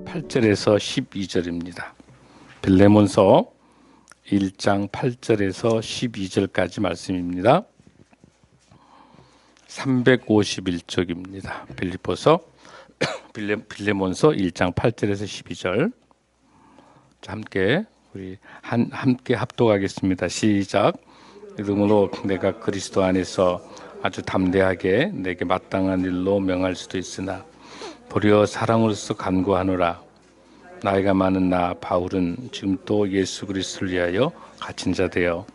8절에서 12절입니다. 빌레몬서 1장 8절에서 12절까지 말씀입니다. 351쪽입니다. 빌레몬서 1장 8절에서 12절. 함께 우리 함께 합독하겠습니다. 시작. 이름으로 내가 그리스도 안에서 아주 담대하게 내게 마땅한 일로 명할 수도 있으나 도리어 사랑으로서 간구하노라. 나이가 많은 나 바울은 지금 또 예수 그리스도를 위하여 갇힌 자 되어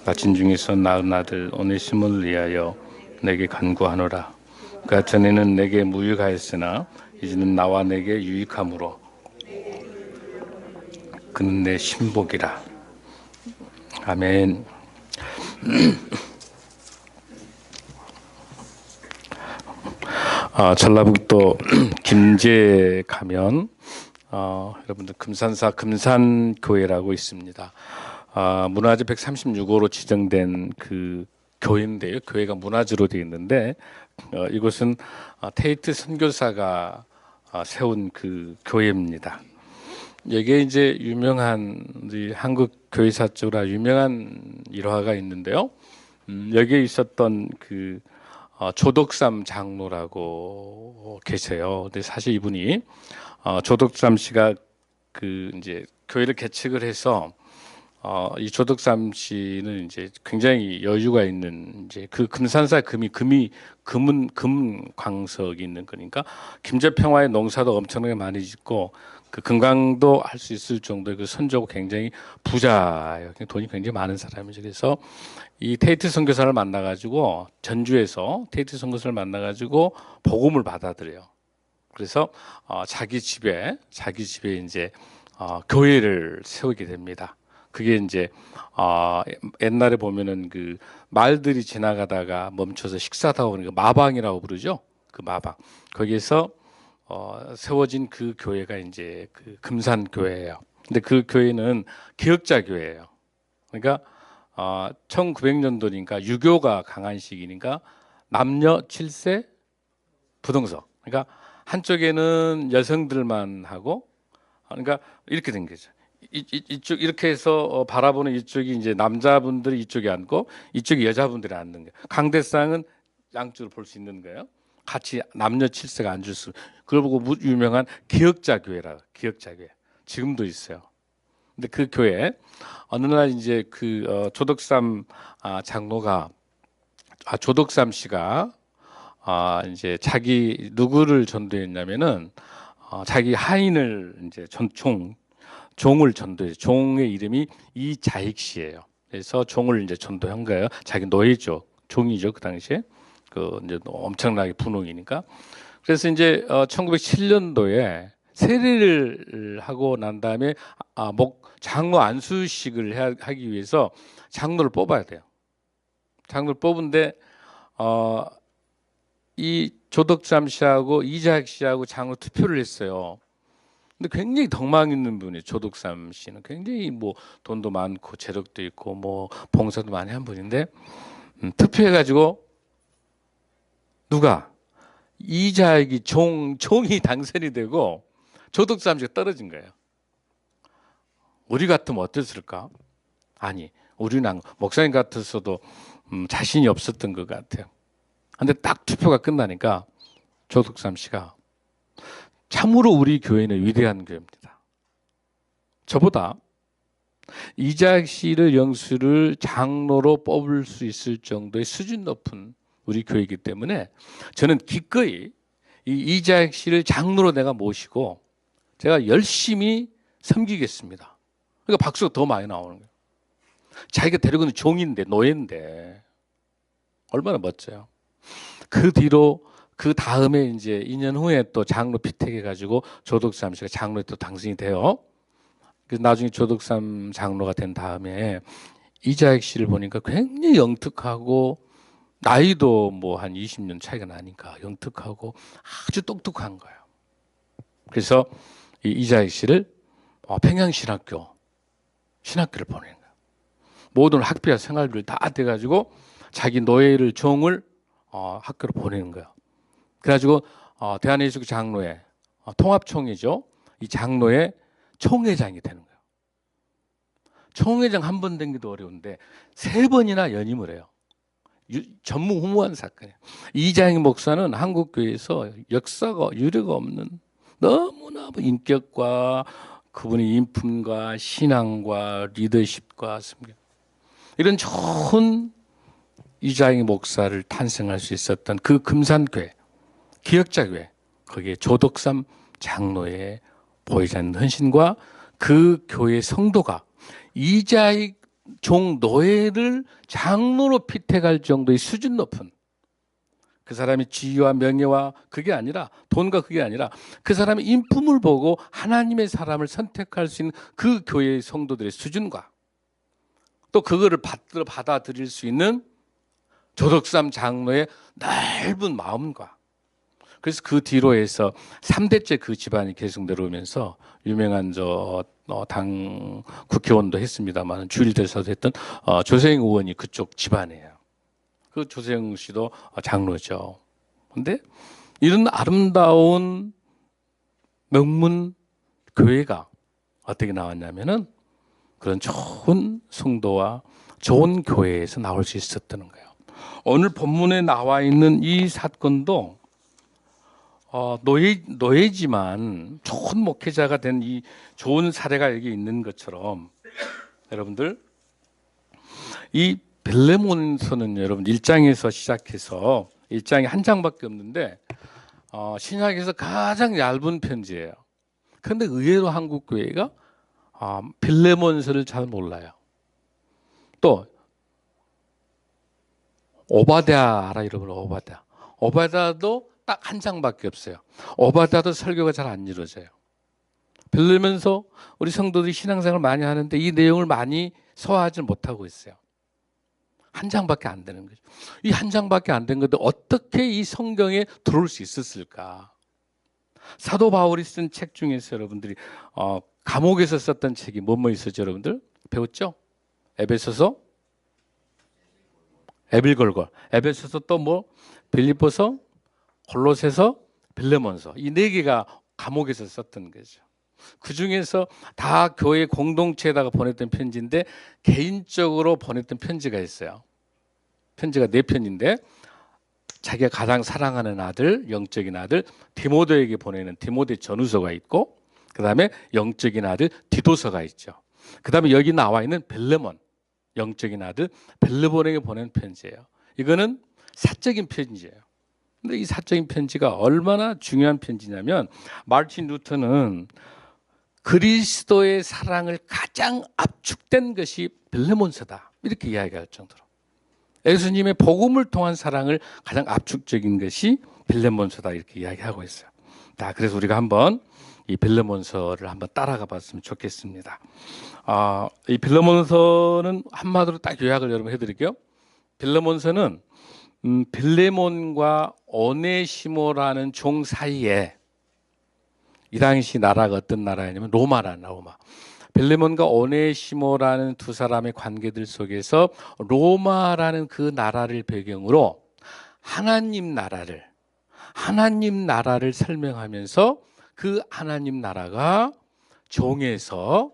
갇힌 중에서 낳은 아들 오네시모를 위하여 내게 간구하노라. 그가 전에는 내게 무익하였으나 이제는 나와 내게 유익함으로 그는 내 신복이라. 아멘. 전라북도 김제 가면 여러분들 금산사 금산교회라고 있습니다. 문화재 136호로 지정된 그 교회인데요. 교회가 문화재로 되어 있는데 이곳은 테이트 선교사가 세운 그 교회입니다. 여기에 이제 유명한 한국 교회사 쪽으로 유명한 일화가 있는데요. 여기에 있었던 그 조덕삼 장로라고 계세요. 근데 사실 이분이 조덕삼 씨가 그 이제 교회를 개척을 해서 이 조덕삼 씨는 이제 굉장히 여유가 있는 이제 그 금산사 금은 광석이 있는 거니까 김제평화의 농사도 엄청나게 많이 짓고 그 금강도 할 수 있을 정도의 그 선조고 굉장히 부자예요. 돈이 굉장히 많은 사람이죠. 그래서 이 테이트 선교사를 만나가지고 전주에서 테이트 선교사를 만나가지고 복음을 받아들여요. 그래서 자기 집에 이제 교회를 세우게 됩니다. 그게 이제 옛날에 보면은 그 말들이 지나가다가 멈춰서 식사도 하고 그러니까 마방이라고 부르죠. 그 마방 거기에서 세워진 그 교회가 이제 그 금산교회예요. 근데 그 교회는 기역자 교회예요. 그러니까 1900년도니까 유교가 강한 시기니까 남녀 7세 부동석. 그러니까 한쪽에는 여성들만 하고 그러니까 이렇게 된 거죠. 이쪽 이렇게 해서 바라보는 이쪽이 이제 남자분들이 이쪽에 앉고 이쪽이 여자분들이 앉는 거예요. 강대상은 양쪽으로 볼 수 있는 거예요. 같이 남녀 7세가 앉을 수. 그걸 보고 유명한 기역자 교회라. 기역자 교회. 지금도 있어요. 근데 그 교회 어느 날 이제 그 조덕삼 장로가 조덕삼 씨가 이제 자기 누구를 전도했냐면은 자기 하인을 이제 종을 전도해. 종의 이름이 이자익 씨예요. 그래서 종을 이제 전도한 거예요. 자기 노예죠. 종이죠 그 당시에. 그 이제 엄청나게 분홍이니까. 그래서 이제 1907년도에 세례를 하고 난 다음에 장로 안수식을 하기 위해서 장로를 뽑아야 돼요. 장로를 뽑은데 이 조덕삼 씨하고 이자익 씨하고 장로 투표를 했어요. 근데 굉장히 덕망 있는 분이에요. 조덕삼 씨는 굉장히 뭐 돈도 많고 재력도 있고 뭐 봉사도 많이 한 분인데 투표해가지고 누가 이자익이 종이 당선이 되고 조덕삼 씨가 떨어진 거예요. 우리 같으면 어땠을까? 아니, 우리는 목사님 같았어도 자신이 없었던 것 같아요. 근데 딱 투표가 끝나니까 조덕삼 씨가 참으로 우리 교회는 위대한 교회입니다. 저보다 이자익 씨를 영수를 장로로 뽑을 수 있을 정도의 수준 높은 우리 교회이기 때문에 저는 기꺼이 이 이자익 씨를 장로로 내가 모시고 제가 열심히 섬기겠습니다. 그러니까 박수가 더 많이 나오는 거예요. 자기가 데리고는 종인데 노예인데 얼마나 멋져요. 그 뒤로 그 다음에 이제 2년 후에 또 장로 피택해가지고 조덕삼 씨가 장로에 또 당선이 돼요. 그래서 나중에 조덕삼 장로가 된 다음에 이자익 씨를 보니까 굉장히 영특하고 나이도 뭐 한 20년 차이가 나니까 영특하고 아주 똑똑한 거예요. 그래서 이 이자익 씨를 평양신학교 신학교를 보내는 거예요. 모든 학비와 생활비를 다 돼가지고 자기 노예를 종을 학교로 보내는 거예요. 그래가지고 대한예수교 장로회 통합총회죠. 이 장로회 총회장이 되는 거예요. 총회장 한 번 된 게도 어려운데 3번이나 연임을 해요. 전무후무한 사건이에요. 이장희 목사는 한국교회에서 역사가 유례가 없는 너무나 인격과 그분의 인품과 신앙과 리더십과 섬김 이런 좋은 이장희 목사를 탄생할 수 있었던 그 금산교회 기역자교회 거기에 조덕삼 장로의 보이지 않는 헌신과 그 교회 성도가 이장희 종 노예를 장로로 피택할 정도의 수준 높은 그 사람의 지위와 명예와 그게 아니라 돈과 그게 아니라 그 사람의 인품을 보고 하나님의 사람을 선택할 수 있는 그 교회의 성도들의 수준과 또 그거를 받아들일 수 있는 조덕삼 장로의 넓은 마음과 그래서 그 뒤로 해서 3대째 그 집안이 계속 내려오면서 유명한 당 국회의원도 했습니다만 주일대사도 했던 조세영 의원이 그쪽 집안이에요. 그 조세영 씨도 장로죠. 그런데 이런 아름다운 명문 교회가 어떻게 나왔냐면은 그런 좋은 성도와 좋은 교회에서 나올 수 있었다는 거예요. 오늘 본문에 나와 있는 이 사건도 노예지만 좋은 목회자가 된 이 좋은 사례가 여기 있는 것처럼 여러분들 이 빌레몬서는 여러분 1장에서 시작해서 1장이 한 장밖에 없는데 신약에서 가장 얇은 편지예요. 그런데 의외로 한국 교회가 빌레몬서를 잘 몰라요. 또 오바댜 알아 여러분 오바댜. 오바댜도 딱 한 장밖에 없어요. 오바댜도 설교가 잘 안 이루어져요. 빌레몬서 우리 성도들이 신앙생활을 많이 하는데 이 내용을 많이 소화하지 못하고 있어요. 한 장밖에 안 되는 거죠. 이 한 장밖에 안 된 건데 어떻게 이 성경에 들어올 수 있었을까? 사도 바울이 쓴 책 중에서 여러분들이 감옥에서 썼던 책이 뭐 있었죠, 여러분들? 배웠죠? 에베소서, 에빌골골, 에베소서 또 뭐 빌립보서, 골로새서, 빌레몬서 이 4개가 감옥에서 썼던 거죠. 그 중에서 다 교회 공동체에다가 보냈던 편지인데 개인적으로 보냈던 편지가 있어요. 편지가 4편인데 자기가 가장 사랑하는 아들, 영적인 아들 디모데에게 보내는 디모데 전후서가 있고 그 다음에 영적인 아들 디도서가 있죠. 그 다음에 여기 나와 있는 빌레몬, 영적인 아들 빌레몬에게 보낸 편지예요. 이거는 사적인 편지예요. 근데 이 사적인 편지가 얼마나 중요한 편지냐면 마르틴 루터는 그리스도의 사랑을 가장 압축된 것이 빌레몬서다 이렇게 이야기할 정도로 예수님의 복음을 통한 사랑을 가장 압축적인 것이 빌레몬서다 이렇게 이야기하고 있어요. 자, 그래서 우리가 한번 이 빌레몬서를 한번 따라가 봤으면 좋겠습니다. 이 빌레몬서는 한마디로 딱 요약을 여러분 해드릴게요. 빌레몬서는 빌레몬과 오네시모라는 종 사이에 이 당시 나라가 어떤 나라였냐면 로마라는 로마. 빌레몬과 오네시모라는 두 사람의 관계들 속에서 로마라는 그 나라를 배경으로 하나님 나라를 설명하면서 그 하나님 나라가 종에서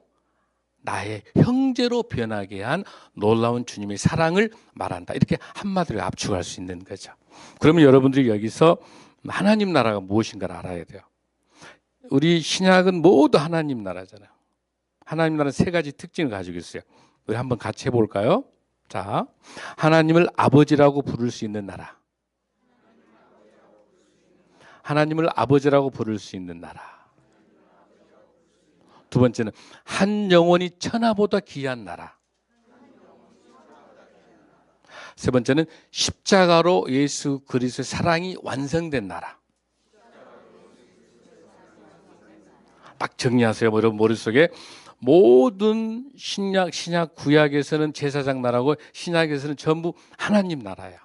나의 형제로 변하게 한 놀라운 주님의 사랑을 말한다. 이렇게 한마디로 압축할 수 있는 거죠. 그러면 여러분들이 여기서 하나님 나라가 무엇인가를 알아야 돼요. 우리 신약은 모두 하나님 나라잖아요. 하나님 나라는 3가지 특징을 가지고 있어요. 우리 한번 같이 해볼까요? 자, 하나님을 아버지라고 부를 수 있는 나라. 하나님을 아버지라고 부를 수 있는 나라. 두 번째는 한 영혼이 천하보다 귀한 나라. 세 번째는 십자가로 예수 그리스도의 사랑이 완성된 나라. 딱 정리하세요. 여러분 머릿속에 모든 신약 구약에서는 제사장 나라고 신약에서는 전부 하나님 나라야.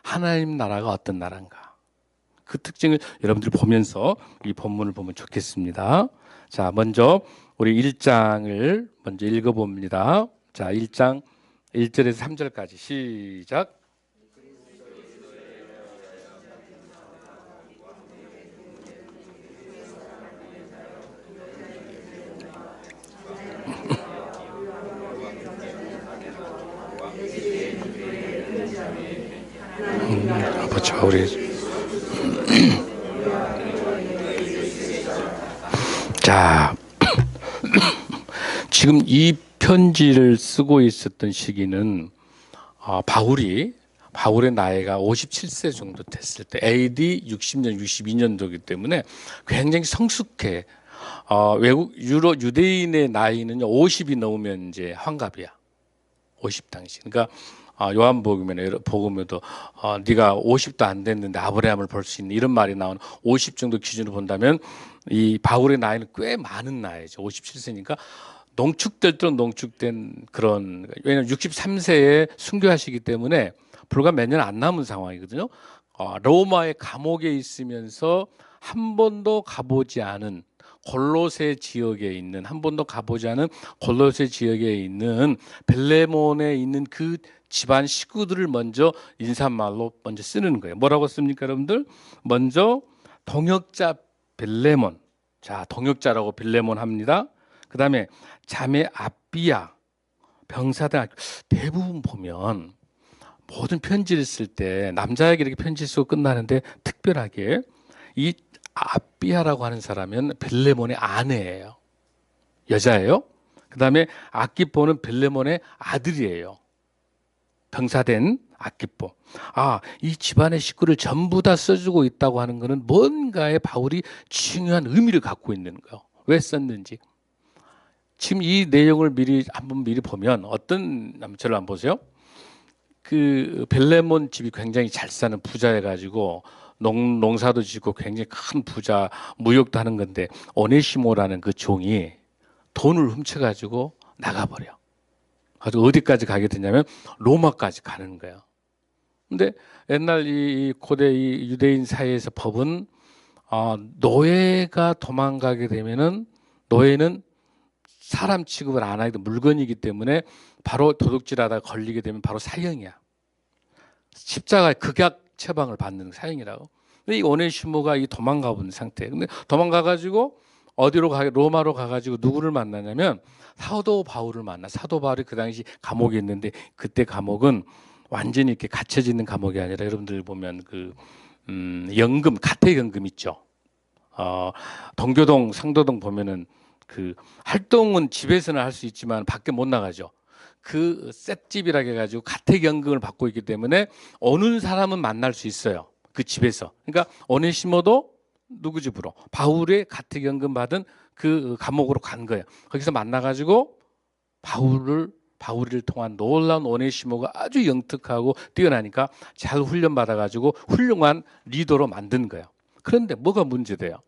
하나님 나라가 어떤 나라인가? 그 특징을 여러분들이 보면서 이 본문을 보면 좋겠습니다. 자, 먼저 우리 1장을 먼저 읽어봅니다. 자, 1장 1절에서 3절까지 시작. 보죠, 우리. 자, 지금 이 편지를 쓰고 있었던 시기는 바울의 나이가 57세 정도 됐을 때 AD 60년, 62년도이기 때문에 굉장히 성숙해. 외국 유대인의 나이는 50이 넘으면 이제 환갑이야. 50 당시. 그러니까 요한복음에도 네가 50도 안 됐는데 아브라함을 볼 수 있는 이런 말이 나오는 50 정도 기준으로 본다면 이 바울의 나이는 꽤 많은 나이죠. 57세니까 농축될 농축된 그런, 왜냐하면 63세에 순교하시기 때문에 불과 몇 년 안 남은 상황이거든요. 로마의 감옥에 있으면서 한 번도 가보지 않은 골로새 지역에 있는 골로새 지역에 있는 벨레몬에 있는 그 집안 식구들을 먼저 인사말로 먼저 쓰는 거예요. 뭐라고 씁니까, 여러분들? 먼저 동역자 벨레몬. 자, 동역자라고 벨레몬 합니다. 그 다음에 자매 아비야, 병사들. 대부분 보면 모든 편지를 쓸 때 남자에게 이렇게 편지 쓰고 끝나는데 특별하게 이 아비야라고 하는 사람은 벨레몬의 아내예요. 여자예요. 그 다음에 아키포는 벨레몬의 아들이에요. 병사된 아키포. 이 집안의 식구를 전부 다 써주고 있다고 하는 것은 뭔가에 바울이 중요한 의미를 갖고 있는 거예요. 왜 썼는지. 지금 이 내용을 한번 미리 보면 저를 한번 보세요. 그 벨레몬 집이 굉장히 잘 사는 부자여가지고 농사도 짓고 굉장히 큰 부자, 무역도 하는 건데 오네시모라는 그 종이 돈을 훔쳐가지고 나가버려. 아주 어디까지 가게 되냐면 로마까지 가는 거예요. 근데 옛날 이 고대 이 유대인 사회에서 법은 노예가 도망가게 되면은 노예는 사람 취급을 안 하기도 물건이기 때문에 바로 도둑질하다가 걸리게 되면 바로 사형이야. 십자가의 극약 처방을 받는 사형이라고. 근데 이 오네시모가 도망가 본 상태예요. 근데 도망가가지고 로마로 가가지고 누구를 만나냐면 사도 바울을 만나. 사도 바울이 그 당시 감옥에 있는데 그때 감옥은 완전히 이렇게 갇혀져 있는 감옥이 아니라 여러분들 보면 연금, 가택연금 있죠. 동교동, 상도동 보면은 그 활동은 집에서는 할 수 있지만 밖에 못 나가죠. 그 셋집이라 해가지고 가택연금을 받고 있기 때문에 오는 사람은 만날 수 있어요. 그 집에서. 그러니까 오네시모도 누구 집으로? 바울의 가택연금 받은 그 감옥으로 간 거예요. 거기서 만나가지고 바울을 통한 놀라운 오네시모가 아주 영특하고 뛰어나니까 잘 훈련받아가지고 훌륭한 리더로 만든 거예요. 그런데 뭐가 문제돼요?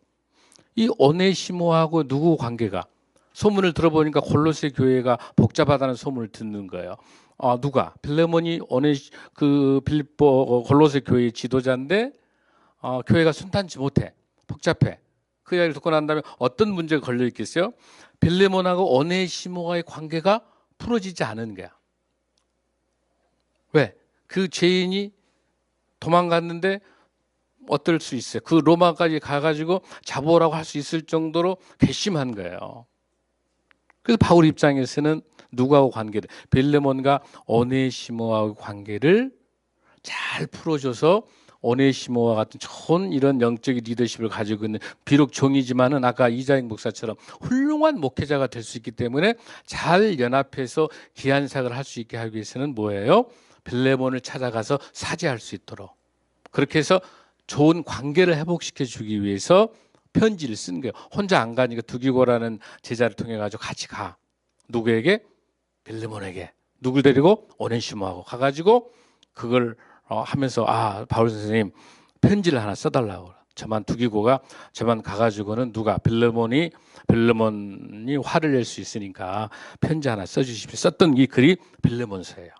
이 오네시모하고 누구 관계가? 소문을 들어보니까 골로새 교회가 복잡하다는 소문을 듣는 거예요. 누가? 빌레몬이 빌립보 골로새 교회의 지도자인데 교회가 순탄치 못해. 복잡해. 그 이야기를 듣고 난 다음에 어떤 문제가 걸려 있겠어요? 빌레몬하고 오네시모와의 관계가 풀어지지 않은 거야. 왜? 그 죄인이 도망갔는데 어떨 수 있어요? 그 로마까지 가가지고 잡아오라고 할 수 있을 정도로 괘씸한 거예요. 그래서 바울 입장에서는 누구하고 관계를, 빌레몬과 오네시모하고 관계를 잘 풀어줘서 오네시모와 같은 좋은 이런 영적인 리더십을 가지고 있는, 비록 종이지만은 아까 이자익 목사처럼 훌륭한 목회자가 될 수 있기 때문에 잘 연합해서 귀한 사역을 할 수 있게 하기 위해서는 뭐예요? 빌레몬을 찾아가서 사죄할 수 있도록, 그렇게 해서 좋은 관계를 회복시켜 주기 위해서 편지를 쓴 거예요. 혼자 안 가니까 두기고라는 제자를 통해 가지고 같이 가. 누구에게? 빌레몬에게. 누굴 데리고? 오네시모하고 가가지고 그걸 하면서 바울 선생님 편지를 하나 써달라고. 저만 두기고가 저만 가가지고는 누가 빌레몬이 화를 낼 수 있으니까 편지 하나 써주십시오. 썼던 이 글이 빌레몬서예요.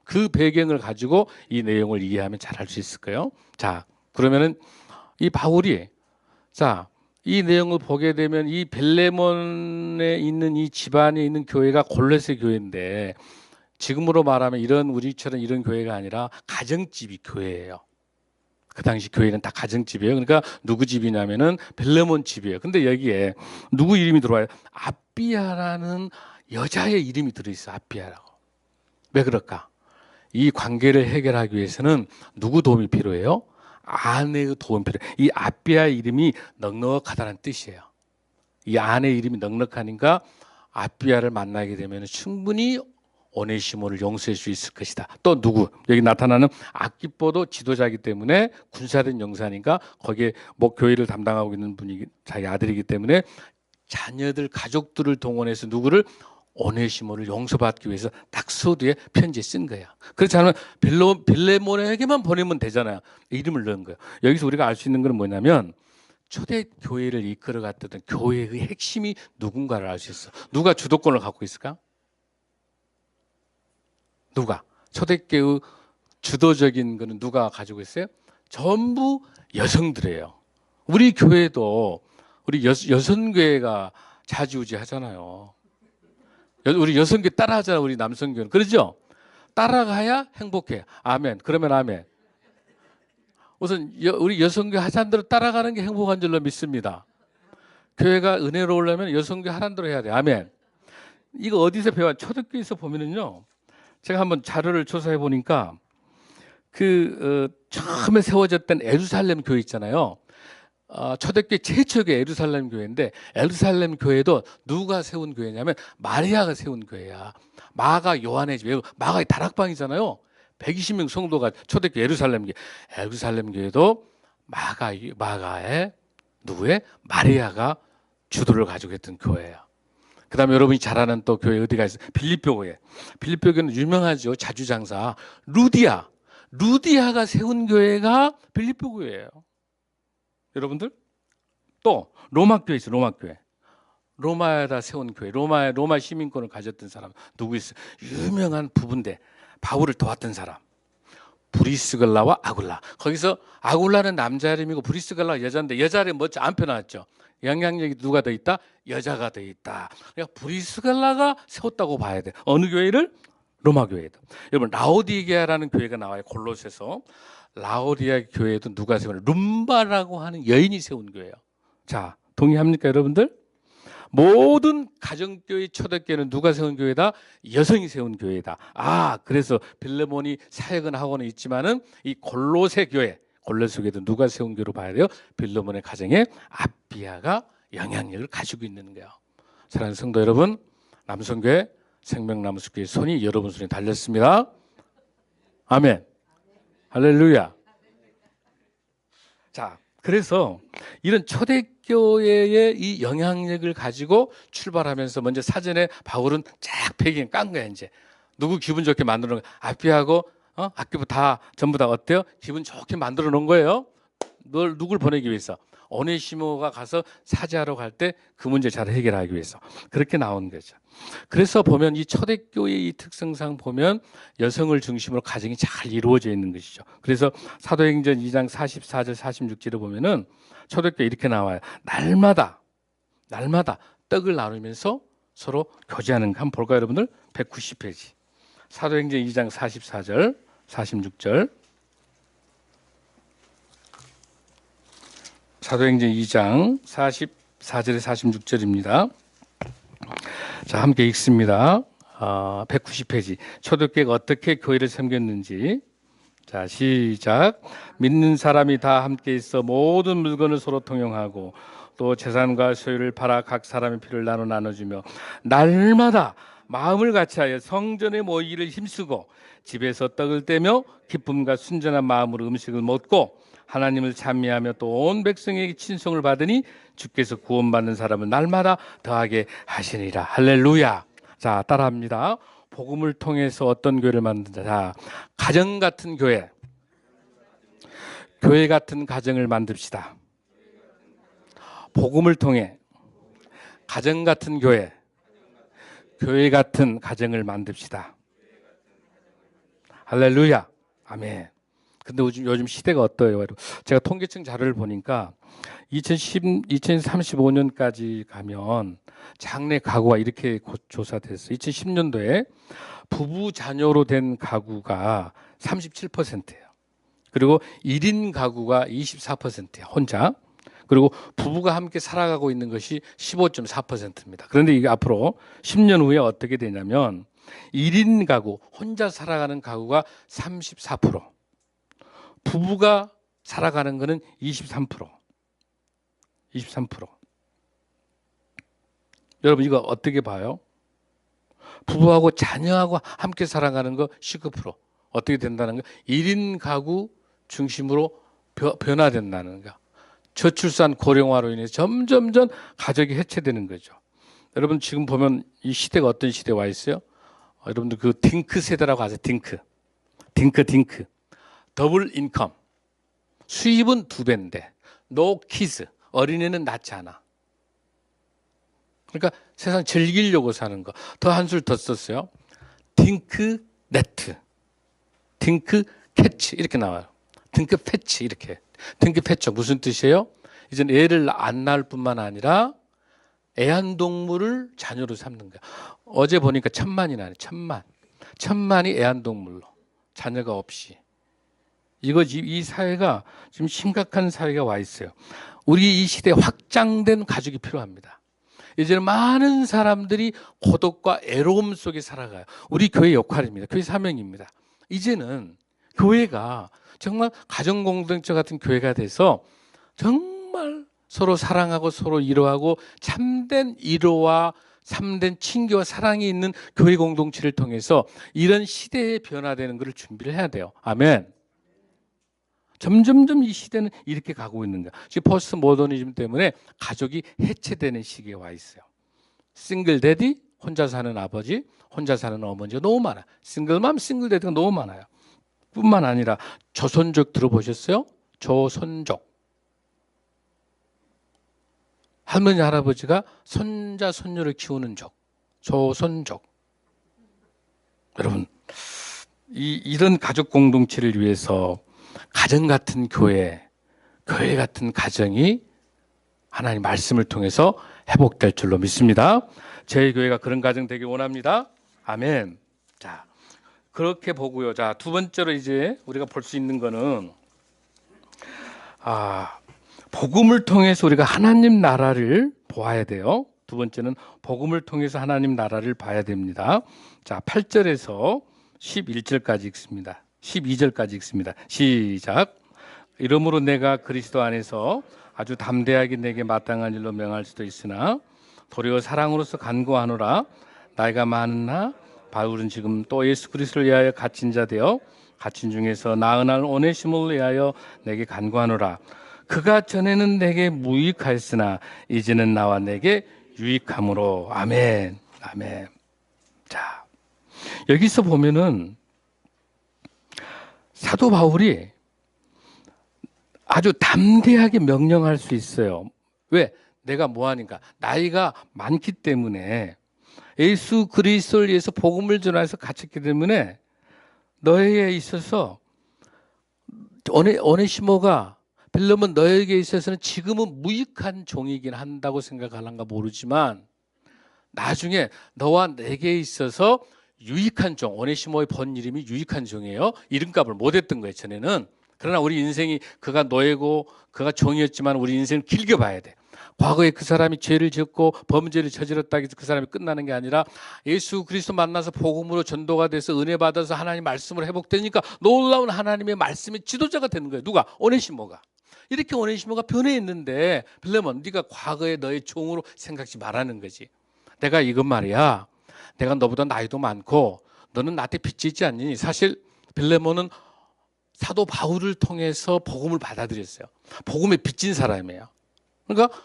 그 배경을 가지고 이 내용을 이해하면 잘 할 수 있을 거예요. 자, 그러면은 이 바울이 이 내용을 보게 되면 이 벨레몬에 있는 이 집안에 있는 교회가 골로새 교회인데, 지금으로 말하면 이런 우리처럼 이런 교회가 아니라 가정집이 교회예요. 그 당시 교회는 다 가정집이에요. 그러니까 누구 집이냐면은 벨레몬 집이에요. 근데 여기에 누구 이름이 들어와요? 아비야라는 여자의 이름이 들어있어. 아비야라고. 왜 그럴까? 이 관계를 해결하기 위해서는 누구 도움이 필요해요? 아내의 도움이 필요해요. 이 아비야의 이름이 넉넉하다는 뜻이에요. 이 아내의 이름이 넉넉하니까 아비야를 만나게 되면 충분히 오네시모를 용서할 수 있을 것이다. 또 누구? 여기 나타나는 아키뽀도 지도자이기 때문에 군사된 용사니까 거기에 교회를 담당하고 있는 분이 자기 아들이기 때문에 자녀들, 가족들을 동원해서 누구를? 오네시모를 용서받기 위해서 닥소드에 편지에 쓴 거야. 그렇지 않으면 빌레몬에게만 보내면 되잖아요. 이름을 넣은 거예요. 여기서 우리가 알 수 있는 건 뭐냐면 초대 교회를 이끌어갔던 교회의 핵심이 누군가를 알 수 있어. 누가 주도권을 갖고 있을까? 누가? 초대교회 주도적인 거는 누가 가지고 있어요? 전부 여성들이에요. 우리 교회도 우리 여성교회가 좌지우지 하잖아요. 우리 여성교회 따라하잖아요. 우리 남성교회는. 그러죠? 따라가야 행복해. 아멘. 그러면 아멘. 우선 우리 여성교회 하자는 대로 따라가는 게 행복한 줄로 믿습니다. 교회가 은혜로우려면 여성교회 하라는 대로 해야 돼. 아멘. 이거 어디서 배워? 초대교회에서 보면은요. 제가 한번 자료를 조사해 보니까 처음에 세워졌던 에루살렘 교회 있잖아요. 초대교회 최초의 에루살렘 교회인데 에루살렘 교회도 누가 세운 교회냐면 마리아가 세운 교회야. 마가 요한의 집, 마가 다락방이잖아요. 120명 성도가 초대교회 에루살렘 교회. 에루살렘 교회도 마가의 누구의? 마리아가 주도를 가지고 했던 교회예요. 그 다음에 여러분이 잘 아는 또 교회 어디가 있어요? 빌립보 교회. 빌립보 교회는 유명하죠. 자주장사. 루디아가 세운 교회가 빌립보 교회예요. 여러분들? 또 로마 교회 있어요. 로마 교회. 로마에다 세운 교회. 로마 시민권을 가졌던 사람 누구 있어요? 유명한 부부인데 바울을 도왔던 사람. 브리스글라와 아굴라. 거기서 아굴라는 남자 이름이고 브리스글라가 여자인데 여자 이름 멋져 안 펴놨죠. 영향력이 누가 더 있다? 여자가 더 있다. 그러니까 브리스글라가 세웠다고 봐야 돼. 어느 교회를? 로마 교회도. 여러분 라오디게아라는 교회가 나와요. 골로새서. 라오디게아 교회도 누가 세운? 룸바라고 하는 여인이 세운 교회예요. 자, 동의합니까 여러분들? 모든 가정교회 초대교회는 누가 세운 교회다? 여성이 세운 교회다. 그래서 빌레몬이 사역은 하고는 있지만은 이 골로새 교회도 누가 세운 교회로 봐야 돼요? 빌레몬의 가정에 아비야가 영향력을 가지고 있는 거예요. 사랑하는 성도 여러분, 남성교회 생명나무숲교회 손이 여러분 손에 달렸습니다. 아멘. 할렐루야. 자, 그래서 이런 초대교회의 이 영향력을 가지고 출발하면서 먼저 사전에 바울은 쫙 배경 깐 거야. 이제 누구 기분 좋게 만들어 놓은 거야. 아비하고 아키보 다 전부 다 어때요? 기분 좋게 만들어 놓은 거예요. 누굴 보내기 위해서? 오네시모가 가서 사죄하러 갈 때 그 문제 잘 해결하기 위해서 그렇게 나온 거죠. 그래서 보면 이 초대교회의 이 특성상 보면 여성을 중심으로 가정이 잘 이루어져 있는 것이죠. 그래서 사도행전 2장 44절 46절에 보면은 초대교회 이렇게 나와요. 날마다 떡을 나누면서 서로 교제하는 거 한번 볼까요, 여러분들? 190페이지. 사도행전 2장 44절 46절. 사도행전 2장 44절에 46절입니다. 자, 함께 읽습니다. 190페이지. 초대교회가 어떻게 교회를 섬겼는지. 자, 시작. 믿는 사람이 다 함께 있어 모든 물건을 서로 통용하고 또 재산과 소유를 팔아 각 사람의 필요를 나눠주며 날마다 마음을 같이하여 성전에 모이기를 힘쓰고 집에서 떡을 떼며 기쁨과 순전한 마음으로 음식을 먹고 하나님을 찬미하며 또 온 백성에게 친송을 받으니 주께서 구원받는 사람을 날마다 더하게 하시니라. 할렐루야. 자, 따라합니다. 복음을 통해서 어떤 교회를 만든다. 자, 가정 같은 교회, 교회 같은 가정을 만듭시다. 복음을 통해 가정 같은 교회, 교회 같은 가정을 만듭시다. 할렐루야. 아멘. 근데 요즘 시대가 어때요? 제가 통계청 자료를 보니까 2035년까지 가면 장래 가구가 이렇게 조사됐어요. 2010년도에 부부 자녀로 된 가구가 37%예요. 그리고 1인 가구가 24%예요. 혼자. 그리고 부부가 함께 살아가고 있는 것이 15.4%입니다. 그런데 이게 앞으로 10년 후에 어떻게 되냐면 1인 가구, 혼자 살아가는 가구가 34%, 부부가 살아가는 거는 23%. 23%. 여러분 이거 어떻게 봐요? 부부하고 자녀하고 함께 살아가는 거 19%. 어떻게 된다는 거? 1인 가구 중심으로 변화된다는 거. 저출산 고령화로 인해서 점점점 가족이 해체되는 거죠. 여러분 지금 보면 이 시대가 어떤 시대에 와 있어요? 여러분들 그 딩크 세대라고 아세요? 딩크. 더블 인컴. 수입은 2배인데 노 키즈. 어린애는 낳지 않아. 그러니까 세상 즐기려고 사는 거. 더 한술 더 썼어요. 딩크 네트. 딩크 캐치 이렇게 나와요. 딩크 패치 이렇게. 딩크 패치 무슨 뜻이에요? 이제는 애를 안 낳을 뿐만 아니라 애완동물을 자녀로 삼는 거야. 어제 보니까 1000만이 나네. 1000만. 1000만이 애완동물로. 자녀가 없이. 이 사회가 지금 심각한 사회가 와 있어요. 우리 이 시대에 확장된 가족이 필요합니다. 이제는 많은 사람들이 고독과 애로움 속에 살아가요. 우리 교회 역할입니다. 교회 사명입니다. 이제는 교회가 정말 가정공동체 같은 교회가 돼서 정말 서로 사랑하고 서로 위로하고 참된 위로와 참된 친교와 사랑이 있는 교회 공동체를 통해서 이런 시대에 변화되는 것을 준비를 해야 돼요. 아멘. 점점점 이 시대는 이렇게 가고 있는 거야. 지금 포스트 모더니즘 때문에 가족이 해체되는 시기에 와 있어요. 싱글 데디, 혼자 사는 아버지, 혼자 사는 어머니가 너무 많아. 싱글맘, 싱글 데디가 너무 많아요. 뿐만 아니라 조선족 들어보셨어요? 조선족. 할머니, 할아버지가 손자, 손녀를 키우는 족. 조선족. 여러분, 이런 가족 공동체를 위해서 가정 같은 교회 같은 가정이 하나님 말씀을 통해서 회복될 줄로 믿습니다. 저희 교회가 그런 가정 되길 원합니다. 아멘. 자, 그렇게 보고요. 자, 두 번째로 이제 우리가 볼 수 있는 거는 복음을 통해서 우리가 하나님 나라를 보아야 돼요. 두 번째는 복음을 통해서 하나님 나라를 봐야 됩니다. 자, 8절에서 11절까지 읽습니다. 12절까지 읽습니다. 시작. 이러므로 내가 그리스도 안에서 아주 담대하게 내게 마땅한 일로 명할 수도 있으나 도리어 사랑으로서 간구하노라. 나이가 많으나 바울은 지금 또 예수 그리스도를 위하여 갇힌 자 되어 갇힌 중에서 나은할 오네시모를 위하여 내게 간구하노라. 그가 전에는 내게 무익하였으나 이제는 나와 내게 유익함으로. 아멘. 아멘. 자, 여기서 보면은 사도 바울이 아주 담대하게 명령할 수 있어요. 왜? 내가 뭐하니까? 나이가 많기 때문에 예수 그리스도를 위해서 복음을 전해서 갇혔기 때문에 너에게 있어서 오네시모가 빌레몬 너에게 있어서는 지금은 무익한 종이긴 한다고 생각하는가 모르지만 나중에 너와 내게 있어서 유익한 종, 오네시모의 본 이름이 유익한 종이에요. 이름값을 못했던 거예요, 전에는. 그러나 우리 인생이 그가 노예고 그가 종이었지만 우리 인생을 길게 봐야 돼. 과거에 그 사람이 죄를 짓고 범죄를 저질렀다고 해서 그 사람이 끝나는 게 아니라 예수 그리스도 만나서 복음으로 전도가 돼서 은혜 받아서 하나님 말씀으로 회복되니까 놀라운 하나님의 말씀의 지도자가 되는 거예요. 누가? 오네시모가. 이렇게 오네시모가 변해있는데 빌레몬, 네가 과거에 너의 종으로 생각지 말라는 거지. 내가 이것 말이야. 내가 너보다 나이도 많고 너는 나한테 빚지 있지 않니? 사실 빌레몬은 사도 바울을 통해서 복음을 받아들였어요. 복음에 빚진 사람이에요. 그러니까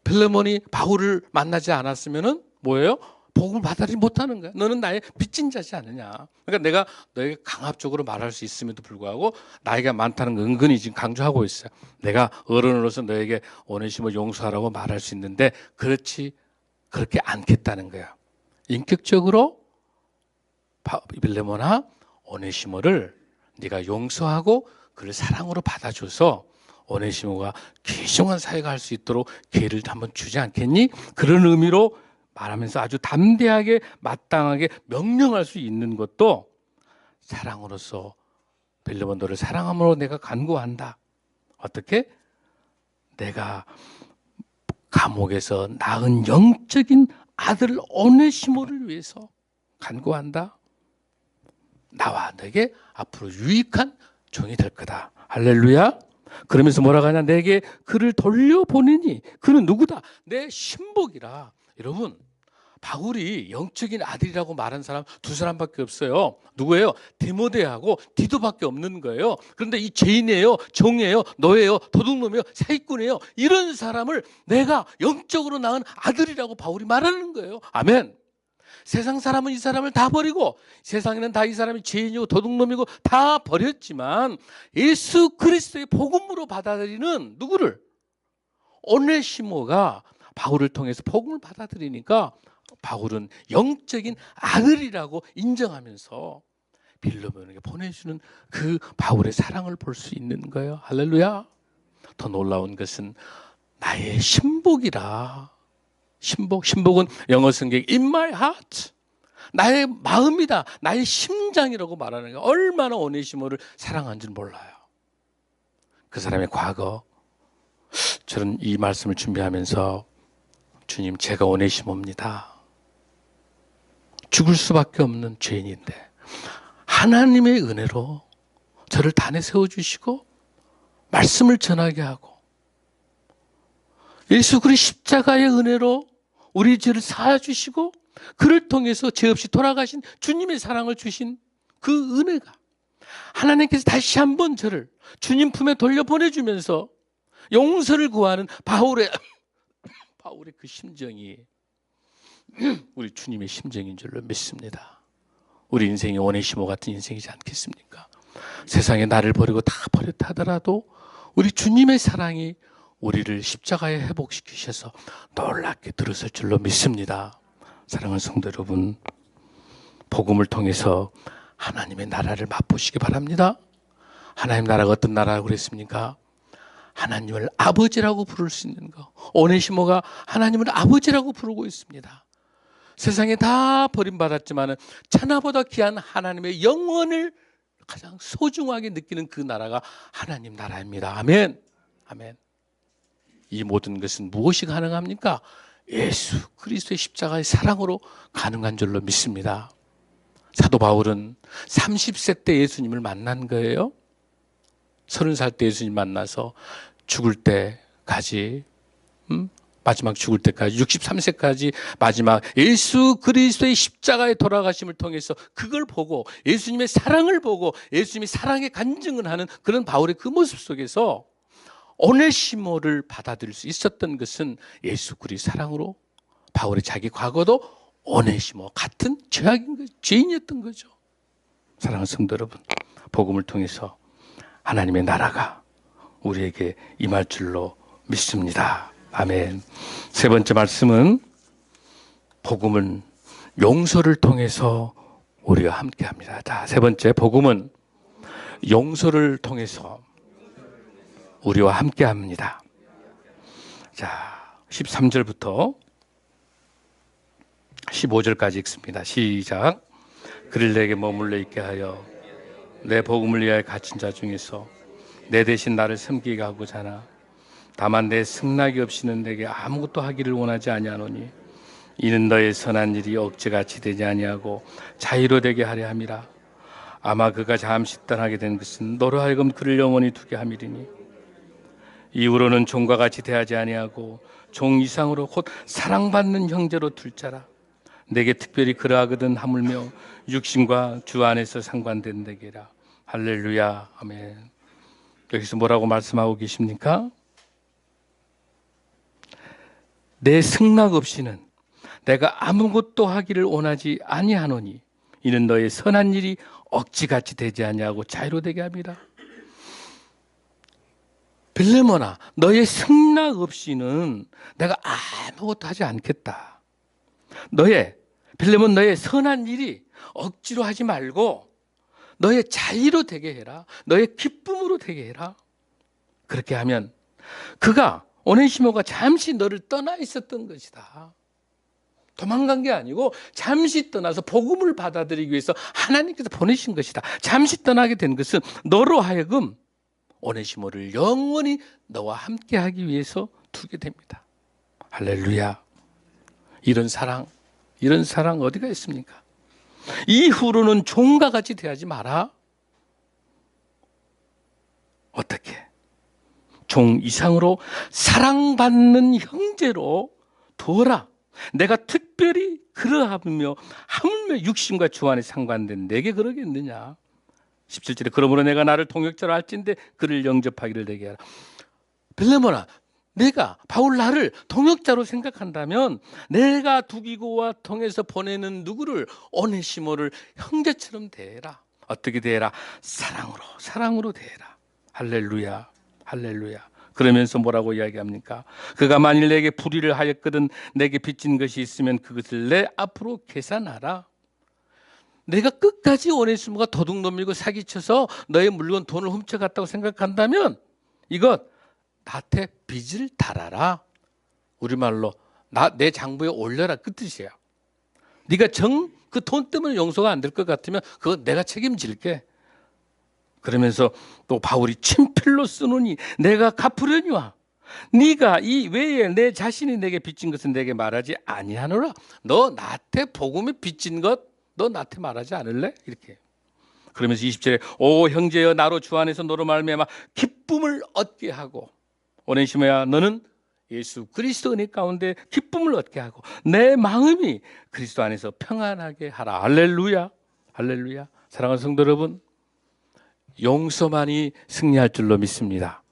빌레몬이 바울을 만나지 않았으면은 뭐예요? 복음을 받아들이지 못하는 거야. 너는 나의 빚진 자지 않느냐. 그러니까 내가 너에게 강압적으로 말할 수 있음에도 불구하고 나이가 많다는 거 은근히 지금 강조하고 있어요. 내가 어른으로서 너에게 오네시모 용서하라고 말할 수 있는데 그렇게 않겠다는 거야. 인격적으로 빌레몬아 오네시모를 네가 용서하고 그를 사랑으로 받아줘서 오네시모가 귀중한 사회가 할 수 있도록 기회를 한번 주지 않겠니? 그런 의미로 말하면서 아주 담대하게 마땅하게 명령할 수 있는 것도 사랑으로서 빌레몬 너를 사랑함으로 내가 간구한다. 어떻게? 내가 감옥에서 낳은 영적인 아들 오네시모를 위해서 간구한다. 나와 너에게 앞으로 유익한 종이 될 거다. 할렐루야. 그러면서 뭐라고 하냐? 내게 그를 돌려보내니 그는 누구다? 내 신복이라. 여러분, 바울이 영적인 아들이라고 말한 사람 두 사람밖에 없어요. 누구예요? 디모데하고 디도밖에 없는 거예요. 그런데 이 죄인이에요, 종이에요, 노예요, 도둑놈이에요, 사기꾼이에요. 이런 사람을 내가 영적으로 낳은 아들이라고 바울이 말하는 거예요. 아멘. 세상 사람은 이 사람을 다 버리고 세상에는 다 이 사람이 죄인이고 도둑놈이고 다 버렸지만 예수 그리스도의 복음으로 받아들이는 누구를? 오네시모가 바울을 통해서 복음을 받아들이니까 바울은 영적인 아들이라고 인정하면서 빌레몬에게 보내주는 그 바울의 사랑을 볼 수 있는 거예요. 할렐루야. 더 놀라운 것은 나의 신복이라. 신복은 영어 성경 in my heart, 나의 마음이다, 나의 심장이라고 말하는 거예요. 얼마나 오네시모를 사랑한지는 몰라요. 그 사람의 과거. 저는 이 말씀을 준비하면서 주님, 제가 오네시모입니다. 죽을 수밖에 없는 죄인인데 하나님의 은혜로 저를 단에 세워주시고 말씀을 전하게 하고 예수 그리스도의 십자가의 은혜로 우리 죄를 사하주시고 그를 통해서 죄 없이 돌아가신 주님의 사랑을 주신 그 은혜가 하나님께서 다시 한번 저를 주님 품에 돌려보내주면서 용서를 구하는 바울의 그 심정이 우리 주님의 심정인 줄로 믿습니다. 우리 인생이 오네시모 같은 인생이지 않겠습니까? 세상에 나를 버리고 다 버렸다 하더라도 우리 주님의 사랑이 우리를 십자가에 회복시키셔서 놀랍게 들어설 줄로 믿습니다. 사랑하는 성도 여러분, 복음을 통해서 하나님의 나라를 맛보시기 바랍니다. 하나님 나라가 어떤 나라라고 그랬습니까? 하나님을 아버지라고 부를 수 있는 거. 오네시모가 하나님을 아버지라고 부르고 있습니다. 세상에 다 버림받았지만 천하보다 귀한 하나님의 영원을 가장 소중하게 느끼는 그 나라가 하나님 나라입니다. 아멘. 아멘. 이 모든 것은 무엇이 가능합니까? 예수 그리스도의 십자가의 사랑으로 가능한 줄로 믿습니다. 사도 바울은 30세 때 예수님을 만난 거예요. 30살 때 예수님 만나서 죽을 때까지, 마지막 죽을 때까지 63세까지 마지막 예수 그리스도의 십자가의 돌아가심을 통해서 그걸 보고 예수님의 사랑을 보고 예수님이 사랑의 간증을 하는 그런 바울의 그 모습 속에서 오네시모를 받아들일 수 있었던 것은 예수 그리스도의 사랑으로 바울의 자기 과거도 오네시모 같은 죄인이었던 거죠. 사랑하는 성도 여러분, 복음을 통해서 하나님의 나라가 우리에게 임할 줄로 믿습니다. 아멘. 세 번째 말씀은 복음은 용서를 통해서 우리가 함께합니다. 자, 세 번째 복음은 용서를 통해서 우리와 함께합니다. 자, 13절부터 15절까지 읽습니다. 시작. 그를 내게 머물러 있게 하여 내 복음을 위하여 갇힌 자 중에서 내 대신 나를 섬기게 하고자 하나 다만 내 승낙이 없이는 내게 아무것도 하기를 원하지 아니하노니 이는 너의 선한 일이 억제같이 되지 아니하고 자유로 되게 하려 함이라. 아마 그가 잠시 떠나게 된 것은 너로 하여금 그를 영원히 두게 함이리니 이후로는 종과 같이 대하지 아니하고 종 이상으로 곧 사랑받는 형제로 둘 자라. 내게 특별히 그러하거든 하물며 육신과 주 안에서 상관된 내게라. 할렐루야. 아멘. 여기서 뭐라고 말씀하고 계십니까? 내 승낙 없이는 내가 아무것도 하기를 원하지 아니하노니 이는 너의 선한 일이 억지같이 되지 아니하고 자유로 되게 합니다. 빌레몬아, 너의 승낙 없이는 내가 아무것도 하지 않겠다. 빌레몬 너의 선한 일이 억지로 하지 말고 너의 자유로 되게 해라. 너의 기쁨으로 되게 해라. 그렇게 하면 그가 오네시모가 잠시 너를 떠나 있었던 것이다. 도망간 게 아니고 잠시 떠나서 복음을 받아들이기 위해서 하나님께서 보내신 것이다. 잠시 떠나게 된 것은 너로 하여금 오네시모를 영원히 너와 함께 하기 위해서 두게 됩니다. 할렐루야. 이런 사랑 어디가 있습니까? 이후로는 종과 같이 대하지 마라. 어떻게? 종 이상으로 사랑받는 형제로 두어라. 내가 특별히 그러하며 하물며 육신과 주 안에 상관된 내게 그러겠느냐. 17절에 그러므로 내가 나를 동역자로 할진대 그를 영접하기를 내게 하라. 빌레몬아, 내가 바울 나를 동역자로 생각한다면 내가 두기고와 통해서 보내는 누구를 오네시모를 형제처럼 대해라. 어떻게 대해라? 사랑으로 대해라. 할렐루야. 할렐루야. 그러면서 뭐라고 이야기합니까? 그가 만일 내게 불의를 하였거든 내게 빚진 것이 있으면 그것을 내 앞으로 계산하라. 내가 끝까지 오네시모가 도둑놈이고 사기쳐서 너의 물건 돈을 훔쳐갔다고 생각한다면 이것 나한테 빚을 달아라. 우리말로 내 장부에 올려라 그 뜻이에요. 네가 그 돈 때문에 용서가 안 될 것 같으면 그거 내가 책임질게. 그러면서 또 바울이 친필로 쓰노니 내가 갚으려니와 네가 이 외에 내 자신이 내게 빚진 것은 내게 말하지 아니하노라. 너 나한테 복음에 빚진 것 너 나한테 말하지 않을래? 이렇게. 그러면서 20절에 오 형제여 나로 주 안에서 너로 말미암아 기쁨을 얻게 하고 오네시모야 너는 예수 그리스도 은혜 가운데 기쁨을 얻게 하고 내 마음이 그리스도 안에서 평안하게 하라. 할렐루야. 할렐루야. 사랑하는 성도 여러분, 용서만이 승리할 줄로 믿습니다.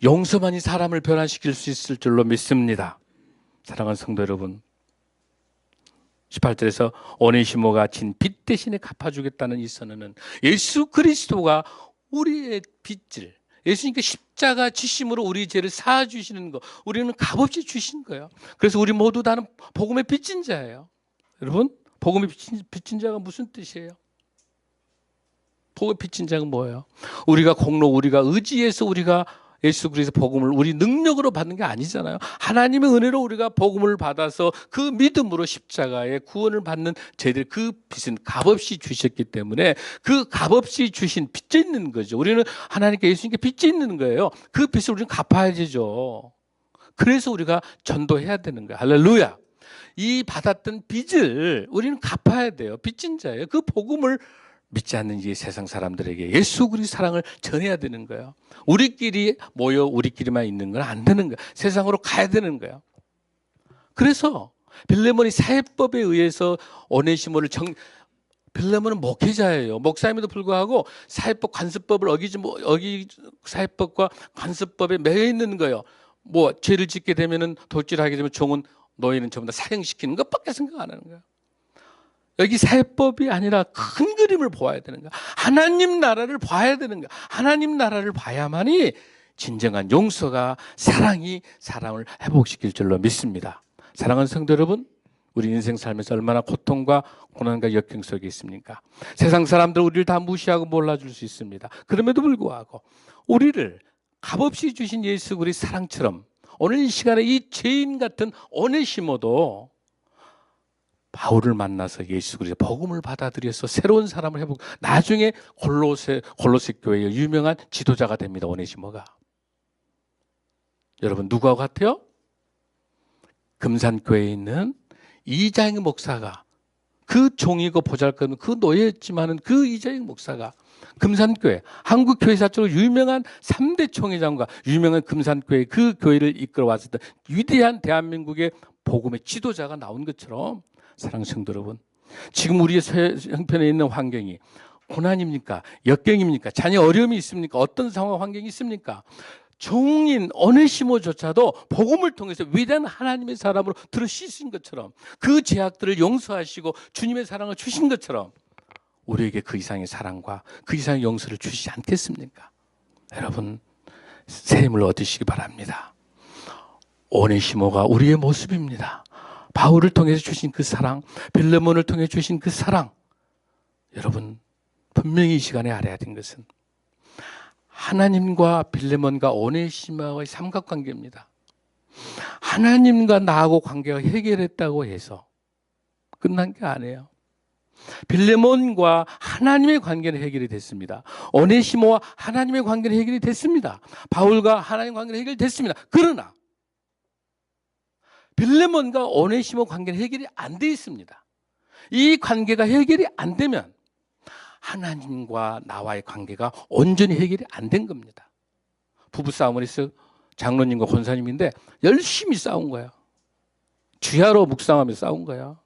용서만이 사람을 변화시킬 수 있을 줄로 믿습니다. 사랑하는 성도 여러분, 18절에서 오네시모가 진 빚 대신에 갚아주겠다는 이 선언은 예수 그리스도가 우리의 빚을 예수님께 십자가 지심으로 우리 죄를 사주시는 거, 우리는 값없이 주신 거예요. 그래서 우리 모두 다는 복음의 빚진 자예요. 여러분, 복음의 빚진 자가 무슨 뜻이에요? 복음의 빚진 자가 뭐예요? 우리가 의지해서 우리가 예수 그리스도 복음을 우리 능력으로 받는 게 아니잖아요. 하나님의 은혜로 우리가 복음을 받아서 그 믿음으로 십자가의 구원을 받는 저희들 그 빚은 값없이 주셨기 때문에 그 값없이 주신 빚져 있는 거죠. 우리는 하나님께 예수님께 빚져 있는 거예요. 그 빚을 우리는 갚아야 되죠. 그래서 우리가 전도해야 되는 거예요. 할렐루야. 이 받았던 빚을 우리는 갚아야 돼요. 빚진 자예요. 그 복음을 믿지 않는 이 세상 사람들에게 예수 그리스도 사랑을 전해야 되는 거예요. 우리끼리 모여 우리끼리만 있는 건 안 되는 거예요. 세상으로 가야 되는 거예요. 그래서 빌레몬이 사회법에 의해서 오네시모를 빌레몬은 목회자예요. 목사임에도 불구하고 사회법 관습법을 사회법과 관습법에 매여 있는 거예요. 뭐 죄를 짓게 되면은 돌질하게 되면 종은 너희는 전부 다 사형시키는 것밖에 생각 안 하는 거예요. 여기 사회법이 아니라 큰 그림을 보아야 되는 거야. 하나님 나라를 봐야 되는 거야. 하나님 나라를 봐야만이 진정한 용서가 사랑이 사람을 회복시킬 줄로 믿습니다. 사랑하는 성도 여러분, 우리 인생 살면서 얼마나 고통과 고난과 역경 속에 있습니까? 세상 사람들 우리를 다 무시하고 몰라줄 수 있습니다. 그럼에도 불구하고 우리를 값없이 주신 예수 그리스도 사랑처럼 오늘 이 시간에 이 죄인 같은 오네시모도 바울을 만나서 예수 그리스도 복음을 받아들여서 새로운 사람을 회복. 나중에 골로새 교회의 유명한 지도자가 됩니다. 오네시모가. 여러분 누구하고 같아요? 금산교회에 있는 이장희 목사가 그 종이고 보잘것없는 그 노예였지만은 그 이장희 목사가 금산교회 한국 교회사 쪽으로 유명한 3대 총회장과 유명한 금산교회 그 교회를 이끌어 왔었던 위대한 대한민국의 복음의 지도자가 나온 것처럼 사랑하는 성도 여러분, 지금 우리의 형편에 있는 환경이 고난입니까? 역경입니까? 자녀 어려움이 있습니까? 어떤 상황 환경이 있습니까? 종인 오네시모조차도 복음을 통해서 위대한 하나님의 사람으로 들으신 것처럼 그 죄악들을 용서하시고 주님의 사랑을 주신 것처럼 우리에게 그 이상의 사랑과 그 이상의 용서를 주시지 않겠습니까? 여러분 새 힘을 얻으시기 바랍니다. 오네시모가 우리의 모습입니다. 바울을 통해서 주신 그 사랑, 빌레몬을 통해 주신 그 사랑, 여러분 분명히 이 시간에 알아야 되는 것은 하나님과 빌레몬과 오네시모의 삼각관계입니다. 하나님과 나하고 관계가 해결했다고 해서 끝난 게 아니에요. 빌레몬과 하나님의 관계는 해결이 됐습니다. 오네시모와 하나님의 관계는 해결이 됐습니다. 바울과 하나님의 관계는 해결됐습니다. 그러나 빌레몬과 오네시모 관계는 해결이 안 돼 있습니다. 이 관계가 해결이 안 되면 하나님과 나와의 관계가 온전히 해결이 안 된 겁니다. 부부싸움을 했어요. 장로님과 권사님인데 열심히 싸운 거야. 주야로 묵상하며 싸운 거야.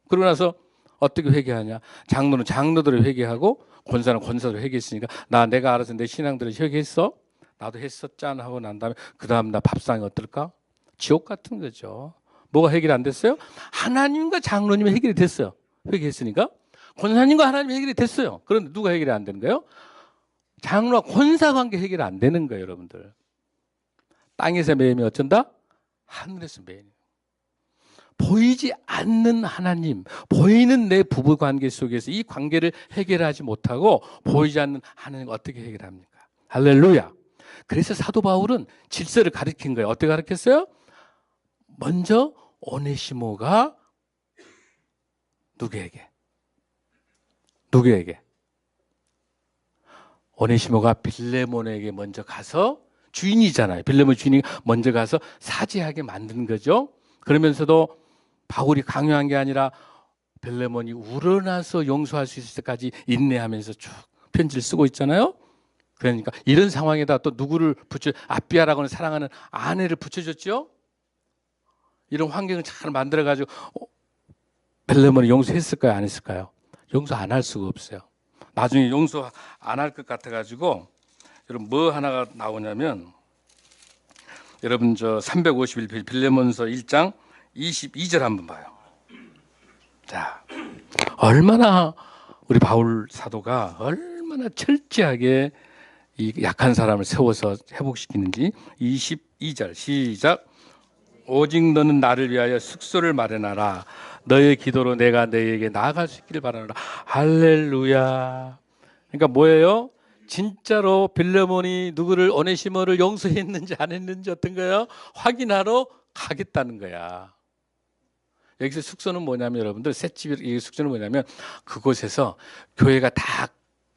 그러고 나서 어떻게 회개하냐? 장로는 장로대로 회개하고 권사는 권사대로 회개했으니까 내가 알아서 내 신앙대로 회개했어? 나도 했었잖아 하고 난 다음에 그 다음 날 밥상이 어떨까? 지옥 같은 거죠. 뭐가 해결이 안 됐어요? 하나님과 장로님이 해결이 됐어요. 회개했으니까. 권사님과 하나님이 해결이 됐어요. 그런데 누가 해결이 안 되는 거예요? 장로와 권사 관계 해결이 안 되는 거예요, 여러분들. 땅에서 매임이 어쩐다? 하늘에서 매임. 보이지 않는 하나님, 보이는 내 부부 관계 속에서 이 관계를 해결하지 못하고 보이지 않는 하나님 어떻게 해결합니까? 할렐루야. 그래서 사도 바울은 질서를 가르친 거예요. 어떻게 가르쳤어요? 먼저 오네시모가 누구에게? 오네시모가 빌레몬에게 먼저 가서 주인이잖아요. 빌레몬 주인이 먼저 가서 사죄하게 만든 거죠. 그러면서도 바울이 강요한 게 아니라 빌레몬이 우러나서 용서할 수 있을 때까지 인내하면서 쭉 편지를 쓰고 있잖아요. 그러니까 이런 상황에다 또 누구를 아비아라고는 사랑하는 아내를 붙여줬죠. 이런 환경을 잘 만들어가지고 빌레몬이 용서했을까요? 안 했을까요? 용서 안 할 수가 없어요. 나중에 용서 안 할 것 같아가지고 여러분 뭐 하나가 나오냐면 여러분 저 351페이지 빌레몬서 1장 22절 한번 봐요. 자, 얼마나 우리 바울 사도가 얼마나 철저하게 이 약한 사람을 세워서 회복시키는지. 22절 시작. 오직 너는 나를 위하여 숙소를 마련하라. 너의 기도로 내가 너에게 나아갈 수 있기를 바라노라. 할렐루야. 그러니까 뭐예요? 진짜로 빌레몬이 누구를 오네시모를 용서했는지 안 했는지 어떤 거예요? 확인하러 가겠다는 거야. 여기서 숙소는 뭐냐면 여러분들 셋집 이 숙소는 뭐냐면 그곳에서 교회가 다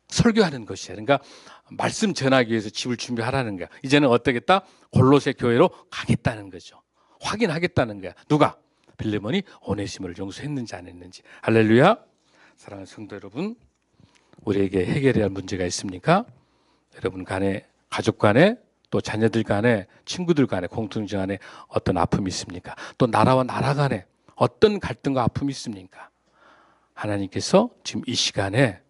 설교하는 것이에요. 그러니까 말씀 전하기 위해서 집을 준비하라는 거야. 이제는 어떻겠다? 골로새 교회로 가겠다는 거죠. 확인하겠다는 거야. 누가? 빌레몬이 오네시모를 용서했는지 안 했는지. 할렐루야. 사랑하는 성도 여러분, 우리에게 해결해야 할 문제가 있습니까? 여러분 간에, 가족 간에, 또 자녀들 간에, 친구들 간에, 공통점 간에 어떤 아픔이 있습니까? 또 나라와 나라 간에 어떤 갈등과 아픔이 있습니까? 하나님께서 지금 이 시간에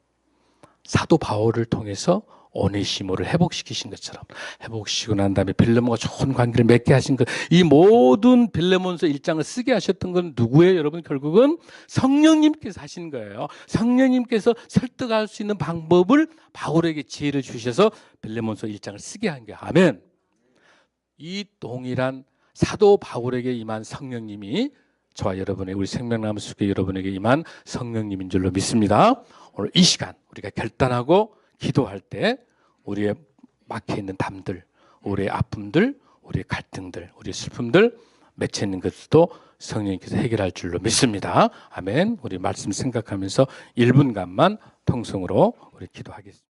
사도 바울을 통해서 오네시모를 회복시키신 것처럼 회복시키고 난 다음에 빌레몬과 좋은 관계를 맺게 하신 것, 이 모든 빌레몬서 1장을 쓰게 하셨던 건 누구예요? 여러분 결국은 성령님께서 하신 거예요. 성령님께서 설득할 수 있는 방법을 바울에게 지혜를 주셔서 빌레몬서 1장을 쓰게 한 거예요. 아멘. 이 동일한 사도 바울에게 임한 성령님이 저와 여러분의 우리 생명나무 속에 여러분에게 임한 성령님인 줄로 믿습니다. 오늘 이 시간 우리가 결단하고 기도할 때 우리의 막혀 있는 담들, 우리의 아픔들, 우리의 갈등들, 우리의 슬픔들 맺혀 있는 것도 성령님께서 해결할 줄로 믿습니다. 아멘. 우리 말씀 생각하면서 1분간만 통성으로 우리 기도하겠습니다.